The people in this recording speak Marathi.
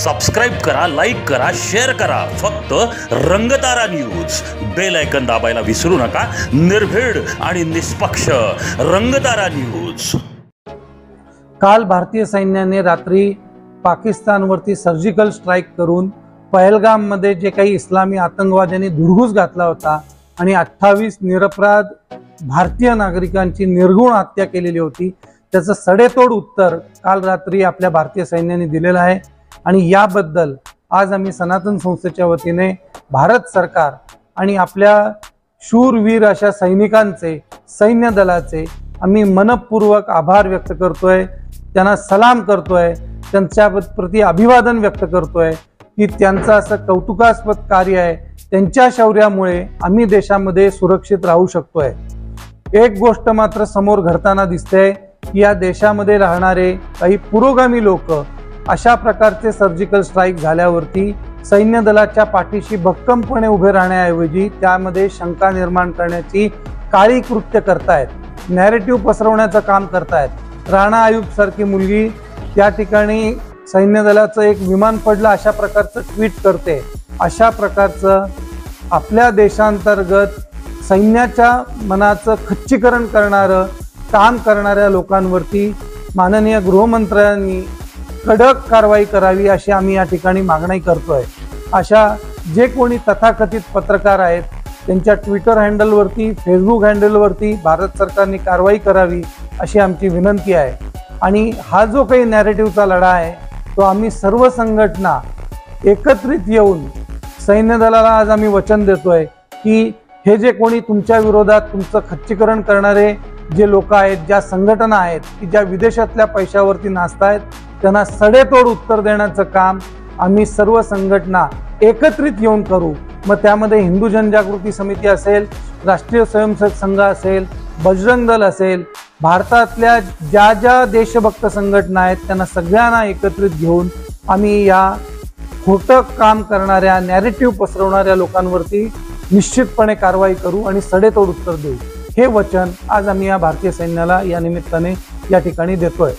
सबस्क्राइब करा, लाईक करा, शेअर करा. फक्त रंगतारा न्यूज. बेल आयकन दाबायला विसरू नका. निर्भीड आणि निष्पक्ष रंगतारा न्यूज. काल भारतीय सैन्याने रात्री पाकिस्तानवरती सर्जिकल स्ट्राईक करून पहलगाममध्ये जे काही इस्लामी आतंकवाद्यांनी धुडगूस घातला होता आणि 28 निरपराध भारतीय नागरिकांची निर्घृण हत्या केलेली होती, त्याचं सडेतोड उत्तर काल रात्री आपल्या भारतीय सैन्याने दिलेलं आहे. आणि याबद्दल आज आम्ही सनातन संस्थेच्या वतीने भारत सरकार आणि आपल्या शूरवीर अशा सैनिकांचे, सैन्य दलाचे आम्ही मनपूर्वक आभार व्यक्त करतोय, त्यांना सलाम करतोय, त्यांच्या प्रति अभिवादन व्यक्त करतोय की त्यांचं असं कौतुकास्पद कार्य आहे. त्यांच्या शौर्यामुळे आम्ही देशामध्ये सुरक्षित राहू शकतोय. एक गोष्ट मात्र समोर घडताना दिसते की या देशामध्ये राहणारे काही पुरोगामी लोक अशा प्रकारचे सर्जिकल स्ट्राईक झाल्यावरती सैन्य दलाच्या पाठीशी भक्कमपणे उभे राहण्याऐवजी त्यामध्ये शंका निर्माण करण्याची काळी कृत्य करतायत, नॅरेटिव्ह पसरवण्याचं काम करतायत. राणा आयुब सारखी मुलगी त्या ठिकाणी सैन्य दलाचं एक विमान पडलं अशा प्रकारचं ट्विट करते. अशा प्रकारचं आपल्या देशांतर्गत सैन्याच्या मनाचं खच्चीकरण करणारं काम करणाऱ्या लोकांवरती माननीय गृहमंत्र्यांनी कडक कारवाई करावी अशी आम्ही या ठिकाणी मागणी करतोय. अशा जे कोणी तथाकथित पत्रकार आहेत त्यांच्या ट्विटर हँडलवरती, फेसबुक हँडलवरती भारत सरकारने कारवाई करावी अशी आमची विनंती आहे. आणि हा जो काही नॅरेटिव्हचा लढा आहे तो आम्ही सर्व संघटना एकत्रित येऊन सैन्य दलाला आज आम्ही वचन देतोय की हे जे कोणी तुमच्या विरोधात तुमचं खच्चीकरण करणारे जे लोक आहेत, ज्या संघटना आहेत की ज्या विदेशातल्या पैशावरती नाचतायत, त्यांना सडेतोड उत्तर देण्याचं काम आम्ही सर्व संघटना एकत्रित येऊन करू. मग त्यामध्ये हिंदू जनजागृती समिती असेल, राष्ट्रीय स्वयंसेवक संघ असेल, बजरंग दल असेल, भारतातल्या ज्या ज्या देशभक्त संघटना आहेत त्यांना सगळ्यांना एकत्रित घेऊन आम्ही या खोटं काम करणाऱ्या, नॅरेटिव्ह पसरवणाऱ्या लोकांवरती निश्चितपणे कारवाई करू आणि सडेतोड उत्तर देऊ. हे वचन आज आम्ही या भारतीय सैन्याला या निमित्ताने या ठिकाणी देतोय.